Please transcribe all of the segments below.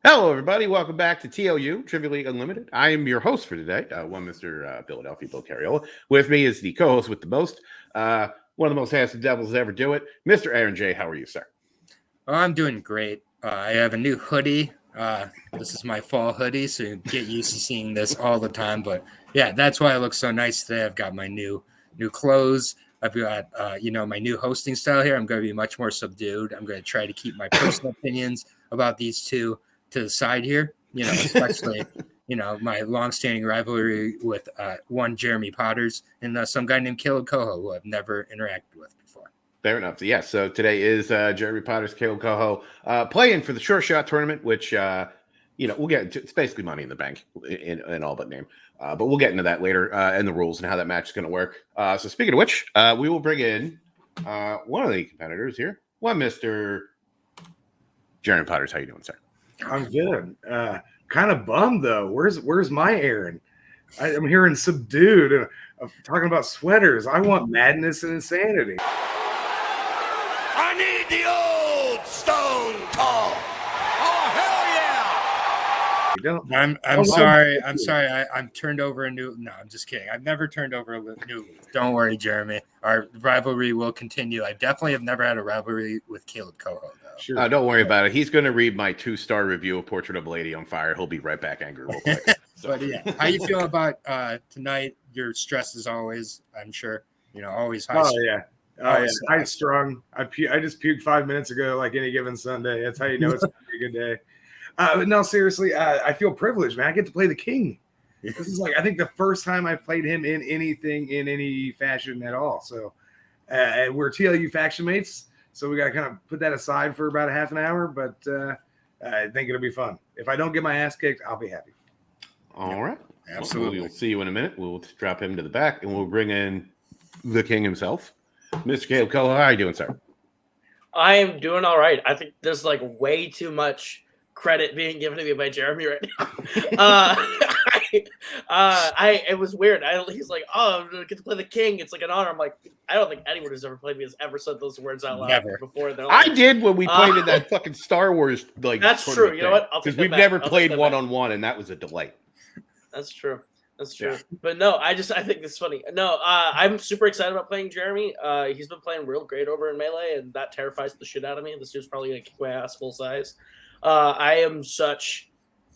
Hello, everybody. Welcome back to TLU Trivia League Unlimited. I am your host for today, one Mr. Philadelphia Bill Cariola. With me is the co-host with the most, one of the most handsome devils to ever do it, Mr. Aaron J. How are you, sir? Oh, I'm doing great. I have a new hoodie. This is my fall hoodie, so you get used to seeing this all the time. But yeah, that's why I look so nice today. I've got my new clothes. I've got my new hosting style here. I'm going to be much more subdued. I'm going to try to keep my personal opinions about these two to the side here. Especially my long-standing rivalry with one Jeremy Potters and some guy named Kaleb Koho, who I've never interacted with before. Fair enough. So, so today is Jeremy Potter's Caleb Coho playing for the Sureshot tournament, which, we'll get into. It's basically Money in the Bank in all but name. But we'll get into that later and the rules and how that match is going to work. So speaking of which, we will bring in one of the competitors here, Mr. Jeremy Potters. How you doing, sir? I'm good. Kind of bummed, though. Where's my Aaron? I'm hearing subdued. Talking about sweaters. I want madness and insanity. I need the old Stone Cold. Oh, hell yeah! You don't. I'm sorry. I'm sorry. I'm turned over a new. No, I'm just kidding. I've never turned over a new leaf. Don't worry, Jeremy. Our rivalry will continue. I definitely have never had a rivalry with Kaleb Coho, though. Sure. Don't worry about it. He's going to read my 2-star review of Portrait of a Lady on Fire. He'll be right back angry real quick. So. But yeah, how you feel about tonight? You're stressed as always, I'm sure. Always high. Oh yeah. High strung. I just puked 5 minutes ago, like any given Sunday. That's how you know it's going to be a good day. But no, seriously, I feel privileged, man. I get to play the king. This is I think the first time I've played him in anything in any fashion at all. So we're TLU faction mates. So we got to kind of put that aside for about a half an hour, but I think it'll be fun. If I don't get my ass kicked, I'll be happy. All right. Absolutely. We'll see you in a minute. We'll drop him to the back, and we'll bring in the king himself, Mr. Caleb Cohen. How are you doing, sir? I am doing all right. I think there's way too much credit being given to me by Jeremy right now. It was weird. He's like, "Oh, I'm gonna get to play the king. It's an honor." I'm like, I don't think anyone who's ever played me has ever said those words out loud before. I did when we played in that fucking Star Wars That's true. You know what? Because we've never played one-on-one, and that was a delight. That's true. Yeah. But no, I think this is funny. No, I'm super excited about playing Jeremy. He's been playing real great over in Melee, and that terrifies the shit out of me. This dude's probably gonna kick my ass full size. I am such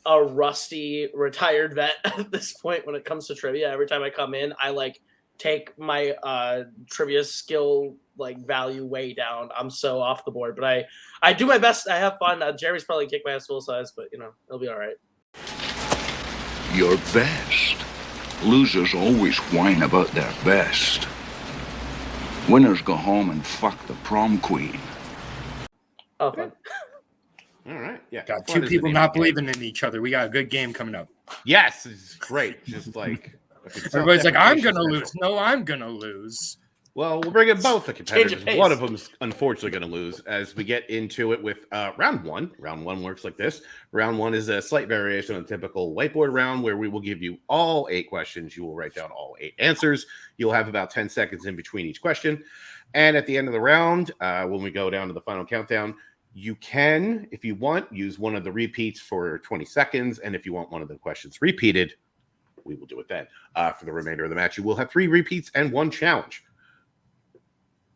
a rusty retired vet at this point when it comes to trivia. Every time I come in, I take my trivia skill value way down. I'm so off the board, but I do my best. I have fun. Jeremy's probably kick my ass full size, but it'll be all right. Your best. Losers always whine about their best. Winners go home and fuck the prom queen. Oh, fun. All right. Yeah. Got two people not believing in each other. We got a good game coming up. Yes, it's great. Just everybody's like, I'm gonna lose. No, I'm gonna lose. Well, we'll bring in both the competitors. One of them is unfortunately going to lose as we get into it with round one. Round one works like this. Round one is a slight variation on a typical whiteboard round where we will give you all 8 questions. You will write down all 8 answers. You'll have about 10 seconds in between each question. And at the end of the round, when we go down to the final countdown, you can, if you want, use one of the repeats for 20 seconds. And if you want one of the questions repeated, we will do it then. For the remainder of the match, you will have 3 repeats and 1 challenge.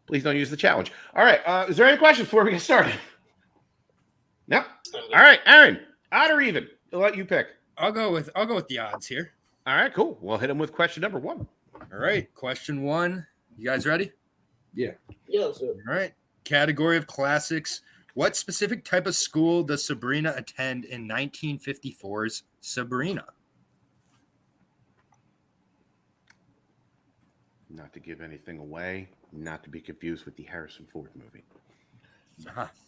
Please don't use the challenge. All right. Is there any questions before we get started? No. All right, Aaron. Odd or even? I'll let you pick. I'll go with the odds here. All right, cool. We'll hit him with question number 1. All right. Question 1. You guys ready? Yeah. Yeah. Sir. All right. Category of classics. What specific type of school does Sabrina attend in 1954's Sabrina? Not to give anything away, not to be confused with the Harrison Ford movie.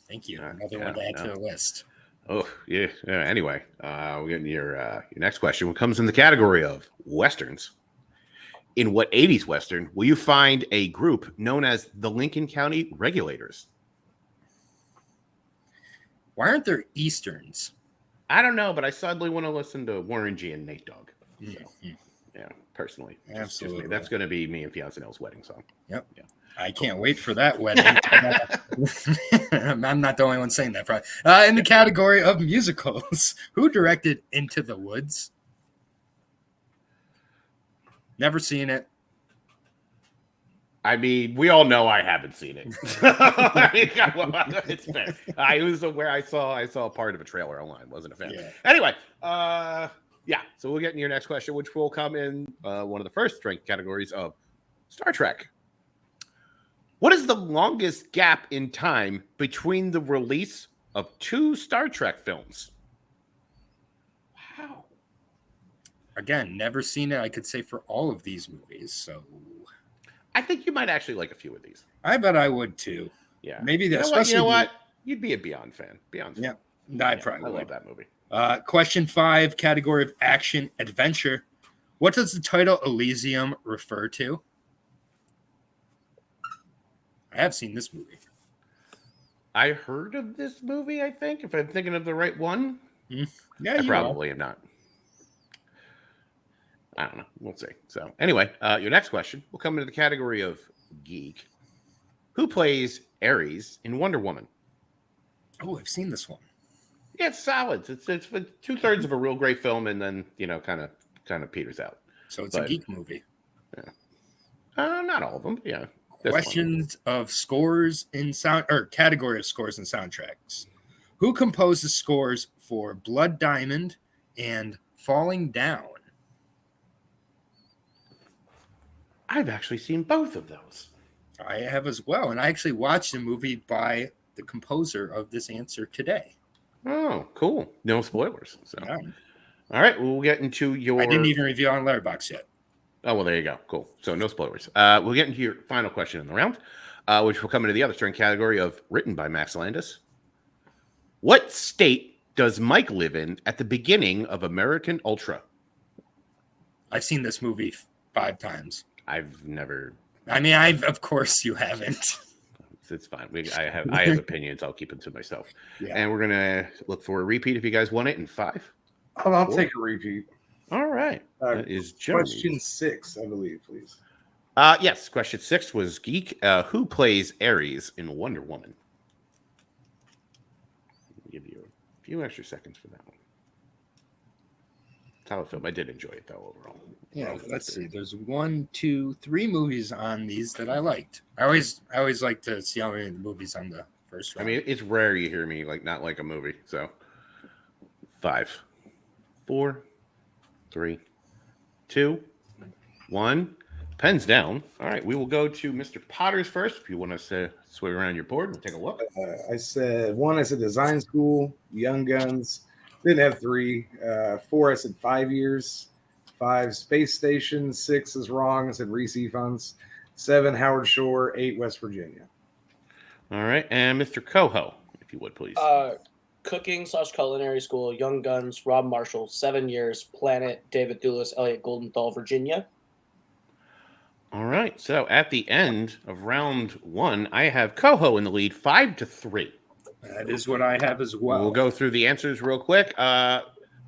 Thank you. Another one to add to the list. Oh, yeah. Anyway, we're getting your next question. What comes in the category of Westerns? In what 80s Western will you find a group known as the Lincoln County Regulators? Why aren't there Easterns? I don't know, but I suddenly want to listen to Warren G and Nate Dogg. So. Yeah, personally. Absolutely. Just me. That's going to be me and Fiance Nell's wedding song. Yep. Yeah. I can't wait for that wedding. I'm not the only one saying that. Probably. In the category of musicals, who directed Into the Woods? Never seen it. I mean, we all know I haven't seen it. I mean, it's fair. I was aware. I saw part of a trailer online. Wasn't a fan. Yeah. Anyway, yeah. So we'll get into your next question, which will come in one of the first strength categories of Star Trek. What is the longest gap in time between the release of 2 Star Trek films? Wow. Again, never seen it. I could say for all of these movies. So I think you might actually like a few of these. I bet I would too. Yeah. Maybe that. You know what? You'd be a Beyond fan. Beyond. Yeah. I probably would. love that movie. Question 5, category of action adventure. What does the title Elysium refer to? I have seen this movie. I heard of this movie, I think, if I'm thinking of the right one. Yeah, I probably am not. I don't know. We'll see. So anyway, your next question will come into the category of geek. Who plays Ares in Wonder Woman? Oh, I've seen this one. Yeah, it's solid. It's 2/3 of a real great film, and then kind of peters out. So it's a geek movie. Yeah. Not all of them. But yeah. Questions of scores in sound or category of scores and soundtracks. Who composed the scores for Blood Diamond and Falling Down? I've actually seen both of those. I have as well, and I actually watched a movie by the composer of this answer today. Oh, cool. No spoilers. So, Yeah. All right, we'll get into your. I didn't even review on Letterboxd yet. Oh, well, there you go. Cool. So no spoilers. We'll get into your final question in the round, which will come into the other string category of written by Max Landis. What state does Mike live in at the beginning of American Ultra? I've seen this movie 5 times. I've never. I mean, of course you haven't. It's fine. I have opinions. I'll keep them to myself. Yeah. And we're gonna look for a repeat if you guys want it in 5. I'll take a repeat. All right. That is Jeremy's. Question 6, I believe, please. Yes. Question 6 was geek. Who plays Ares in Wonder Woman? I'll give you a few extra seconds for that one. Solid film. I did enjoy it though overall. Yeah, let's see. There's 1, 2, 3 movies on these that I liked. I always like to see how many movies on the first round. I mean, it's rare you hear me not like a movie. So 5, 4, 3, 2, 1. Pens down. All right, we will go to Mr. Potters first. If you want us to swing around your board, we'll take a look. I said 1, I said design school, Young Guns. Didn't have 3. 4, I said 5 years. 5, space station. 6 is wrong. I said Reese Funds. 7, Howard Shore. 8, West Virginia. All right, and Mr. Coho, if you would please. Cooking/culinary school, Young Guns, Rob Marshall, 7 years, Planet, David Doulis, Elliot Goldenthal, Virginia. All right, so at the end of round 1, I have Coho in the lead, 5-3. That is what I have as well. We'll go through the answers real quick.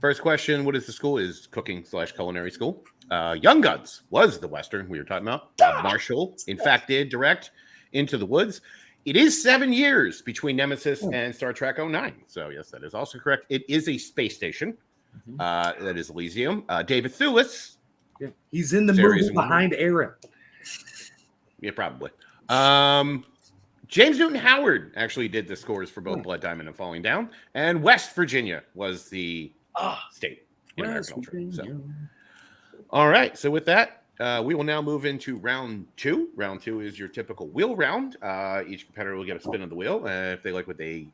First question, what is the school? Is cooking/culinary school. Young Guns was the Western we were talking about. Rob Marshall, in fact, did direct Into the Woods. It is 7 years between Nemesis and Star Trek 09. So, yes, that is also correct. It is a space station. That is Elysium. David Thewlis. Yeah. He's in the Series movie behind Aaron. Yeah, probably. James Newton Howard actually did the scores for both Blood Diamond and Falling Down. And West Virginia was the state in American Ultra. So. All right. So with that, we will now move into round 2. Round 2 is your typical wheel round. Each competitor will get a spin of the wheel. If they like what they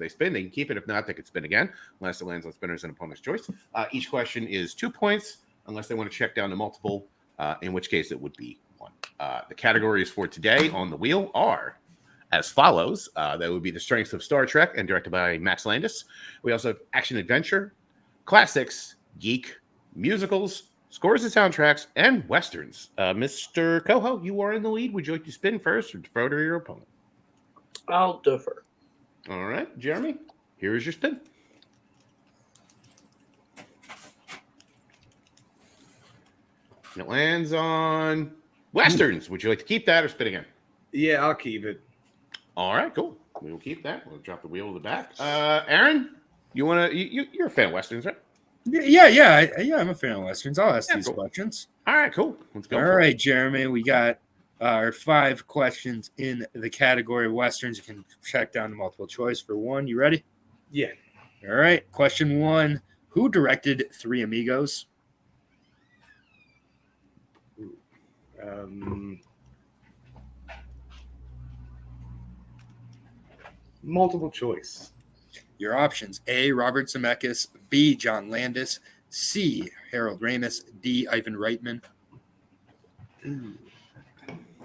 spin, they can keep it. If not, they can spin again, unless it lands on spinner's and opponent's choice. Each question is 2 points, unless they want to check down to multiple, in which case it would be 1. The categories for today on the wheel are as follows. That would be the strengths of Star Trek and directed by Max Landis. We also have action adventure, classics, geek, musicals, scores and soundtracks, and westerns. Mr. Coho, you are in the lead. Would you like to spin first or defer to your opponent? I'll defer. All right, Jeremy, here is your spin. And it lands on Westerns. Would you like to keep that or spin again? Yeah, I'll keep it. All right, cool. We will keep that. We'll drop the wheel to the back. Aaron, you're a fan of Westerns, right? Yeah. I'm a fan of Westerns. I'll ask these cool. questions. All right, cool. Let's go. All right, Jeremy. We got our 5 questions in the category of Westerns. You can check down the multiple choice for one. You ready? Yeah. All right. Question 1. Who directed Three Amigos? Multiple choice. Your options: A. Robert Zemeckis, B. John Landis, C. Harold Ramis, D. Ivan Reitman.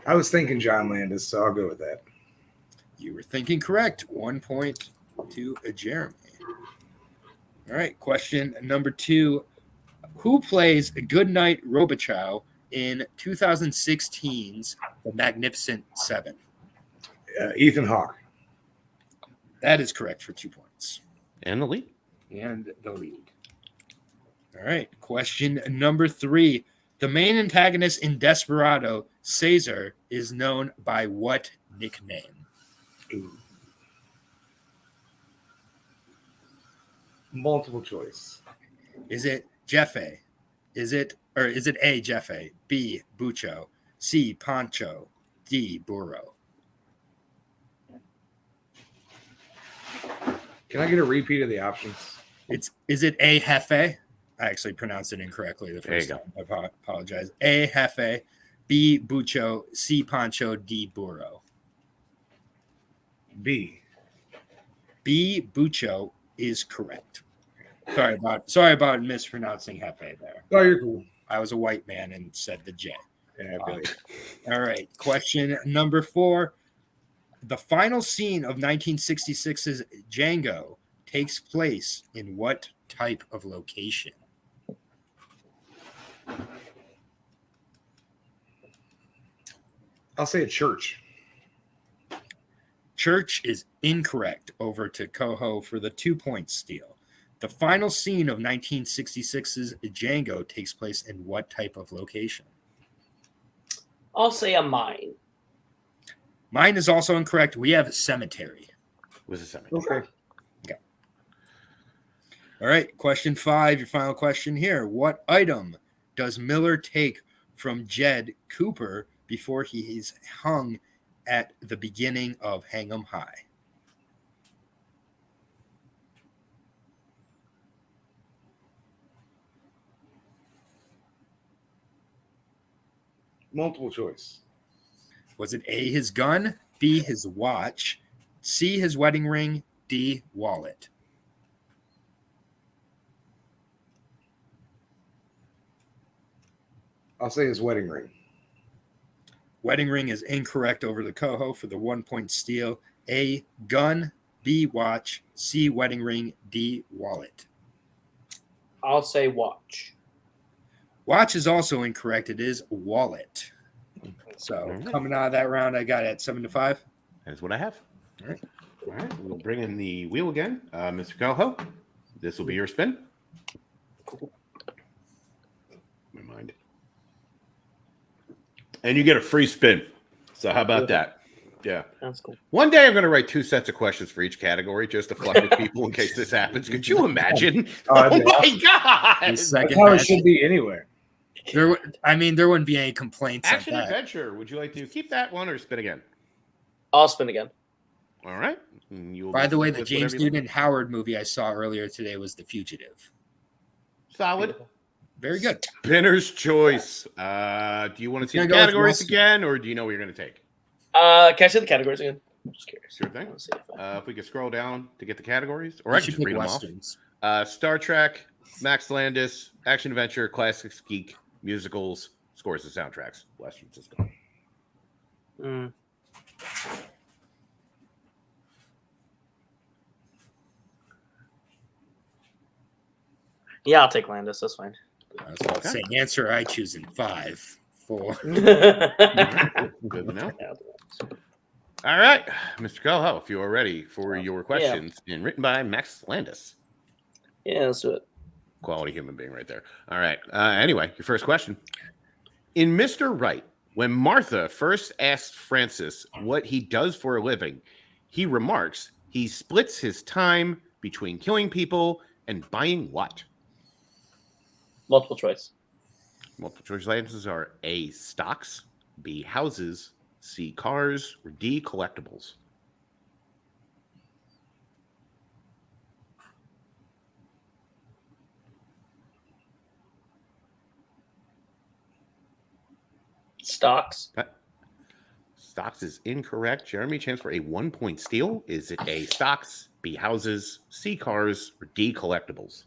I was thinking John Landis, so I'll go with that. You were thinking correct. 1 point to Jeremy. All right. Question number 2. Who plays Goodnight Robichaux in 2016's The Magnificent Seven? Ethan Hawke. That is correct for 2 points. And the lead. And the lead. All right. Question number 3. The main antagonist in Desperado, Caesar, is known by what nickname? Ooh. Multiple choice. Is it Jeffe? Is it A, Jeffe, B, Bucho, C, Pancho, D, Burro? Can I get a repeat of the options? Is it A, Jefe? I actually pronounced it incorrectly the first time. I apologize. A, Jefe, B, Bucho, C, Pancho, D, Burro. B. B, Bucho is correct. Sorry about mispronouncing Jefe there. Oh, you're cool. I was a white man and said the J. Yeah, I feel it. All right. Question number 4. The final scene of 1966's Django takes place in what type of location? I'll say a church. Church is incorrect. Over to Koho for the 2-point steal. The final scene of 1966's Django takes place in what type of location? I'll say a mine. Mine is also incorrect. We have a cemetery. Was a cemetery. Okay. All right. Question 5, your final question here. What item does Miller take from Jed Cooper before he is hung at the beginning of Hang 'em High? Multiple choice. Was it A, his gun, B, his watch, C, his wedding ring, D, wallet? I'll say his wedding ring. Wedding ring is incorrect. Over the Coho for the 1-point steal. A, gun, B, watch, C, wedding ring, D, wallet. I'll say watch. Watch is also incorrect. It is wallet. So coming out of that round, I got it at 7-5. That's what I have. All right. All right. We'll bring in the wheel again. Mr. Coho, this will be your spin. My mind. And you get a free spin. So how about that? Yeah. That's cool. One day I'm going to write 2 sets of questions for each category just to fuck with people in case this happens. Could you imagine? Oh my God. That's how it should be anywhere. There wouldn't be any complaints. Action adventure. Would you like to keep that one or spin again? I'll spin again. All right. By the way, the James Newton Howard movie I saw earlier today was The Fugitive. Solid. Very good. Spinner's choice. Do you want to see the categories again, or do you know what you're going to take? Can I see the categories again? I'm just curious. Sure thing. If we could scroll down to get the categories, or I can just read them off. Star Trek, Max Landis, Action Adventure, Classics Geek, Musicals, Scores and Soundtracks. Westerns is gone. Yeah, I'll take Landis. That's fine. I was about to say answer I choose in 5, 4. Good to know. All right, Mr. Coho, if you are ready for your questions, and written by Max Landis. Yeah, let's do it. Quality human being right there. All right. Anyway, your first question. In Mr. Right, when Martha first asks Francis what he does for a living, he remarks he splits his time between killing people and buying what? Multiple choice. Multiple choice answers are A, stocks, B, houses, C, cars, or D, collectibles. Stocks. Stocks is incorrect. Jeremy, chance for a 1-point steal. Is it A, stocks, B, houses, C, cars, or D, collectibles?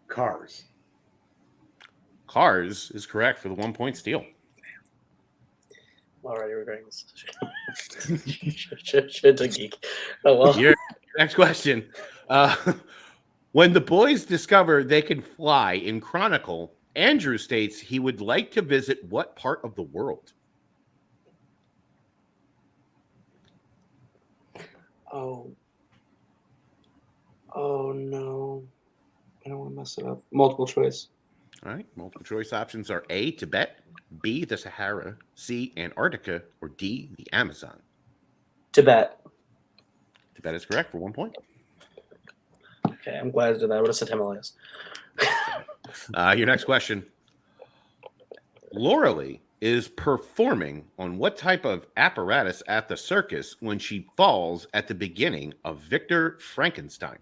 Cars. Cars is correct for the 1-point steal. I'm already regretting this. Shit, a geek. Oh well. Your next question. When the boys discover they can fly in Chronicle, Andrew states he would like to visit what part of the world? Oh no. I don't want to mess it up. Multiple choice. All right. Multiple choice options are A, Tibet, B, the Sahara, C, Antarctica, or D, the Amazon. Tibet. Tibet is correct for 1 point. Okay, I'm glad I did that. I would have said Himalayas. Your next question. Laura Lee is performing on what type of apparatus at the circus when she falls at the beginning of Victor Frankenstein?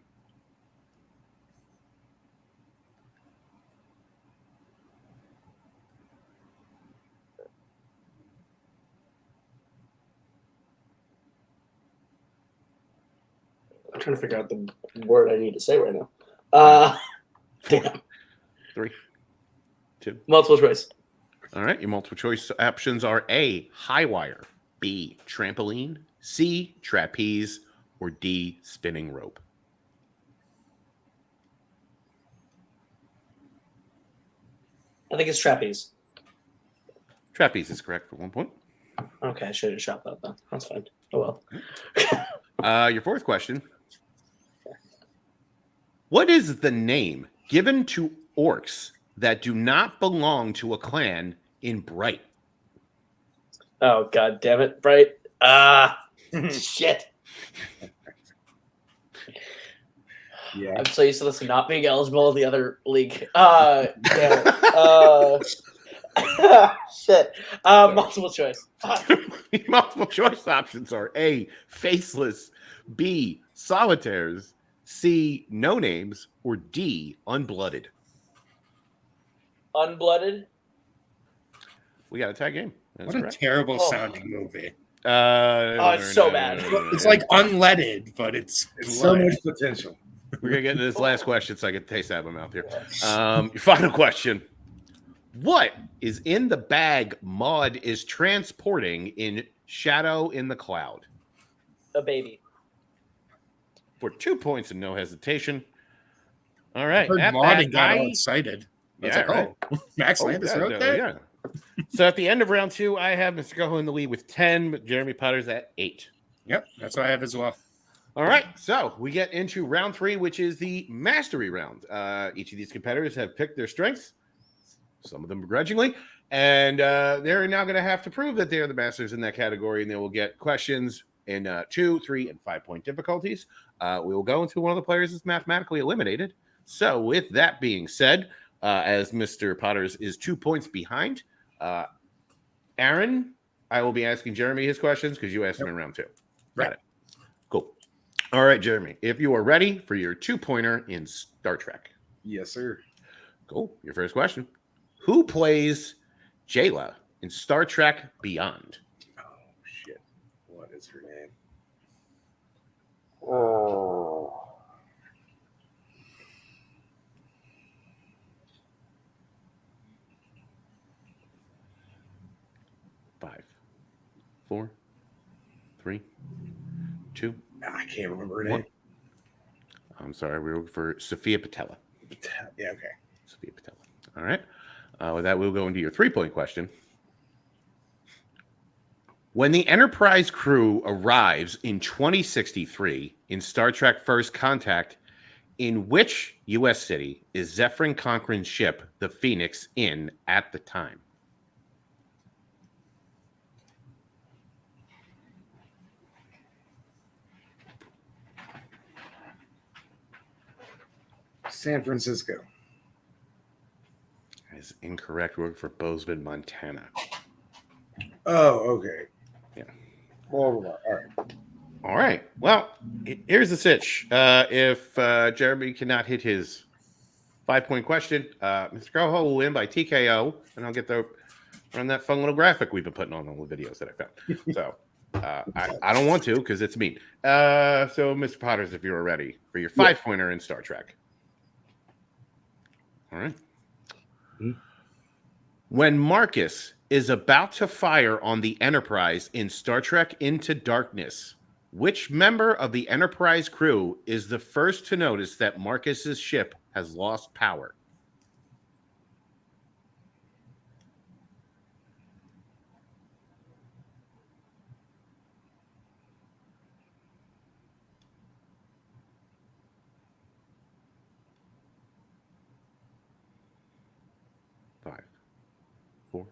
I'm trying to figure out the word I need to say right now. Damn. 3, 2. Multiple choice. All right. Your multiple choice options are A, high wire, B, trampoline, C, trapeze, or D, spinning rope. I think it's trapeze. Trapeze is correct for 1 point. Okay, I should have shot that then. That's fine. Oh well. Your fourth question. What is the name given to orcs that do not belong to a clan in Bright? Oh god damn it, Bright. Shit. Yeah. I'm so used to this not being eligible in the other league. Damn it. Shit. Multiple choice. Multiple choice options are A, faceless, B, solitaires, C, no names, or D, unblooded. Unblooded. We got a tie game. That's What a correct. terrible sounding movie. It's so bad. It's like unleaded, but it's So blood. much potential. We're gonna get into this last question so I can taste out of my mouth here. Your final question. What is in the bag Maud is transporting in Shadow in the Cloud? A baby. for 2 points and no hesitation. All right. Heard At Maud that, and got all excited. I was Yeah, like, right. oh, Max Landis yeah, wrote no, that? yeah. So at the end of round 2, I have Mr. Koho in the lead with 10, but Jeremy Potter's at 8. Yep, that's what I have as well. All right, so we get into round 3, which is the mastery round. Each of these competitors have picked their strengths, some of them begrudgingly, and they're now going to have to prove that they are the masters in that category, and they will get questions in 2, 3, and 5-point difficulties. We will go until one of the players is mathematically eliminated. So with that being said, as Mr. Potters is 2 points behind, Aaron, I will be asking Jeremy his questions because you asked him in round 2. Got it. Cool. All right, Jeremy, if you are ready for your 2-pointer in Star Trek. Yes, sir. Cool. Your first question. Who plays Jayla in Star Trek Beyond? Oh, shit. What is her name? Oh. 5, 4, 3, 2. I can't remember her One. name. I'm sorry. We were looking for Sophia Patella. Yeah, okay. Sophia Patella. All right. With that, we'll go into your 3-point question. When the Enterprise crew arrives in 2063 in Star Trek First Contact, In which U.S. city is Zephyrin Cochran's ship, the Phoenix, in at the time? San Francisco. That is incorrect. Work for Bozeman, Montana. Oh, okay. Yeah. All right. All right. Well, here's the sitch. If Jeremy cannot hit his 5-point question, Mr. Koho will win by TKO, and I'll get to run that fun little graphic we've been putting on all the videos that I found. So I don't want to because it's mean. So, Mr. Potters, if you're ready for your 5-pointer in Star Trek. All right. When Marcus is about to fire on the Enterprise in Star Trek Into Darkness, which member of the Enterprise crew is the first to notice that Marcus's ship has lost power? Five, 4,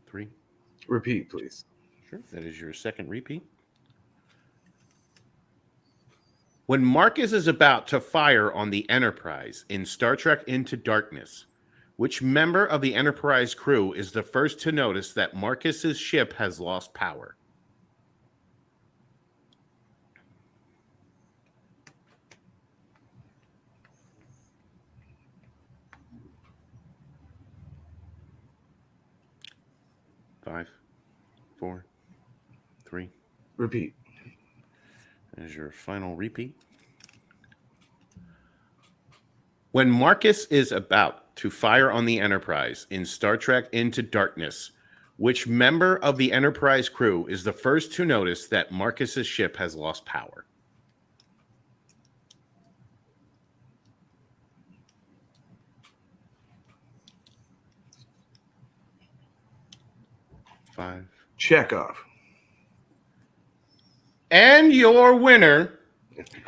3. Repeat, please. Sure. That is your second repeat. When Marcus is about to fire on the Enterprise in Star Trek Into Darkness, which member of the Enterprise crew is the first to notice that Marcus's ship has lost power? Five, 4, 3. Repeat. There's your final repeat. When Marcus is about to fire on the Enterprise in Star Trek Into Darkness, which member of the Enterprise crew is the first to notice that Marcus's ship has lost power? Five. Chekhov. And your winner,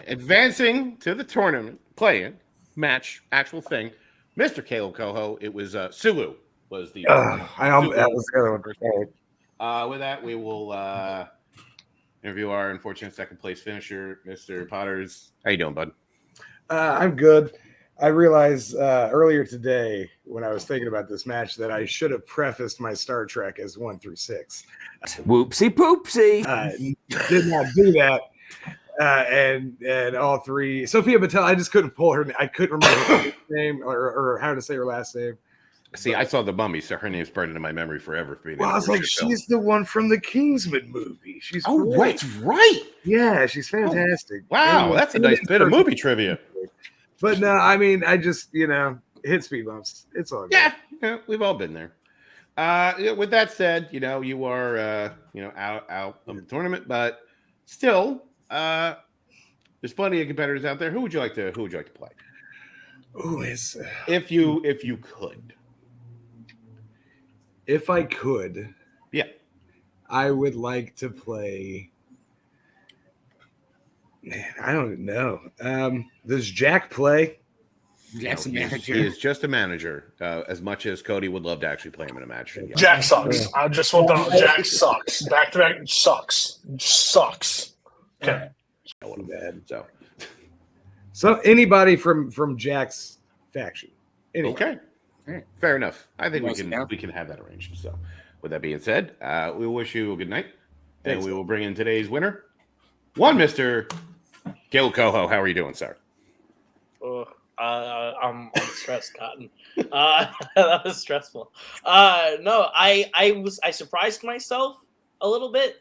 advancing to the tournament, playing match, actual thing, Mr. Kaleb Koho. It was Sulu was the. That was the other one. With that, we will interview our unfortunate second place finisher, Mr. Potters. How you doing, bud? I'm good. I realized earlier today when I was thinking about this match that I should have prefaced my Star Trek as 1 through 6. Whoopsie poopsie. Did not do that. And all 3. Sophia Patel, I just couldn't pull her. I couldn't remember her name or how to say her last name. See, I saw the Mummy, so her name's burned into my memory forever. Well, I was like, she's the one from the Kingsman movie. She's great. That's right. Yeah, she's fantastic. Wow, that's a nice bit of movie trivia. But no, I mean, I just, hit speed bumps. It's all good. Yeah, we've all been there. With that said, you are, out of the tournament, but still, there's plenty of competitors out there. Who would you like to play? Oh, if you could. If I could, yeah, I would like to play. Man, I don't know. Does Jack play? Jack's a manager. He is just a manager. As much as Cody would love to actually play him in a match. Yeah. Jack sucks. I just want to know. Jack sucks. Back to back sucks. Sucks. Okay. Bad. So anybody from Jack's faction. Anyway. Okay. Fair enough. I think we can have that arranged. So, with that being said, we wish you a good night, and we will bring in today's winner, Mr. Gil Koho. How are you doing, sir? I'm stressed, Cotton. That was stressful. No, I surprised myself a little bit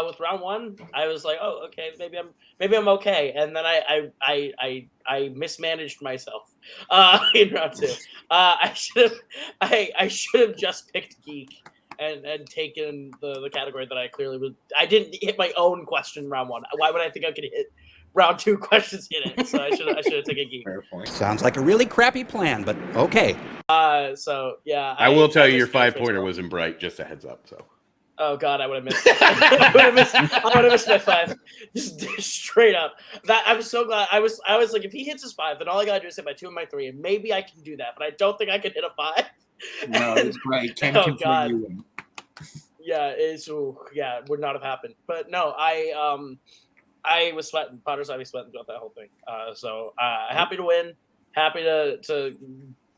with round 1. I was like, oh, okay, maybe I'm okay, and then I mismanaged myself in round 2. I should have just picked geek and taken the category that I clearly would. I didn't hit my own question round 1. Why would I think I could hit round 2 questions in it? So I should have taken geek. Fair point. Sounds like a really crappy plan, but okay. So yeah, I will tell you your 5-pointer was in bright. Just a heads up. So Oh God, I would have missed. I would have missed my 5. Just straight up. That I'm so glad. I was like, if he hits his 5, then all I gotta do is hit my 2 and my 3, and maybe I can do that. But I don't think I can hit a 5. No, it's right. Can Oh, confirm God. you win. Yeah, would not have happened. But no, I was sweating. Potter's I was sweating throughout that whole thing. So happy to win. Happy to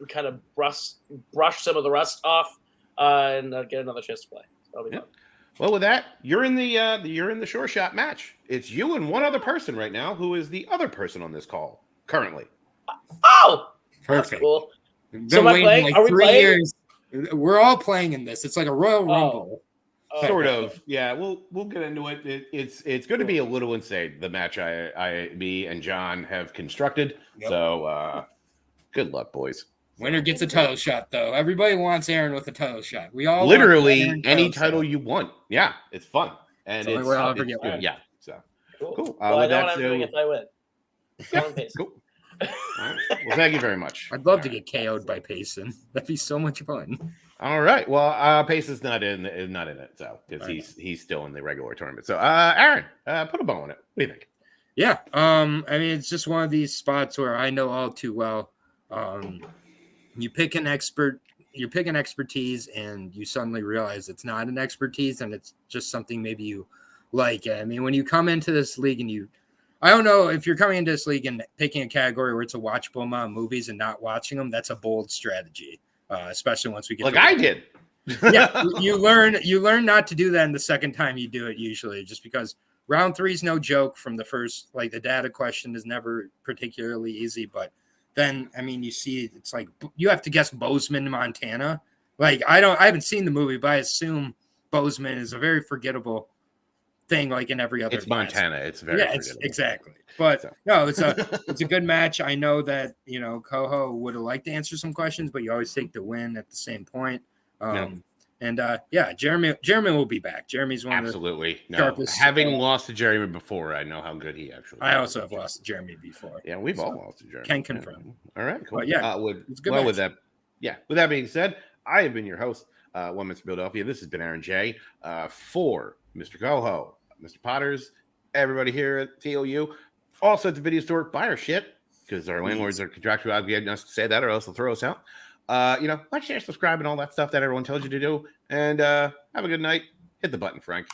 kind of brush some of the rust off and get another chance to play. So that'll be fun. Well, with that, you're in the Sureshot match. It's you and one other person right now, who is the other person on this call currently. Oh, Perfect. that's cool. Been So am I waiting playing? like Are we 3 playing? years. We're all playing in this. It's like a Royal Rumble. Oh, Sort okay. of, yeah. We'll get into it. It's going to be a little insane, the match me and John have constructed. Yep. So good luck, boys. Winner gets a title shot, though. Everybody wants Aaron with a title shot. We all Literally any title you want. Yeah, it's fun, and So it's, we'll ever it's get good. one. Yeah. So Cool. Well, Well, I with know that, what I'm doing if I win. Go on, Pace. Cool. All right. Well, thank you very much. I'd love to get KO'd by Payson. That'd be so much fun. All right. Well, Pace is not in it, so because he's still in the regular tournament. So, Aaron, put a bow on it. What do you think? Yeah. I mean, it's just one of these spots where I know all too well. You pick an expertise, and you suddenly realize it's not an expertise, and it's just something maybe you like. I mean, when you come into this league and I don't know if you're coming into this league and picking a category where it's a watchable amount of movies and not watching them, that's a bold strategy, especially once we get I did. Yeah, you learn not to do that in the second time you do it, usually, just because round 3 is no joke from the first. Like, the data question is never particularly easy, but then, I mean, you see it's like you have to guess Bozeman, Montana. Like, I haven't seen the movie, but I assume Bozeman is a very forgettable thing, like in every other. It's Montana. It's very exactly. But no, it's a good match. I know that Koho would have liked to answer some questions, but you always take the win at the same point. And Jeremy will be back. Jeremy's one absolutely of the sharpest. Having lost to Jeremy before, I know how good he actually. I also have lost to Jeremy before. Yeah, we've all lost to Jeremy. Can confirm. All right, cool. But yeah, with that being said, I have been your host, One Mr. Philadelphia. This has been Aaron J. For Mr. Koho, Mr. Potters, everybody here at TLU. Also at the video store, buy our shit because our landlords are contractually obligated us to say that, or else they'll throw us out. Like, share, subscribe, and all that stuff that everyone tells you to do. And have a good night. Hit the button, Frank.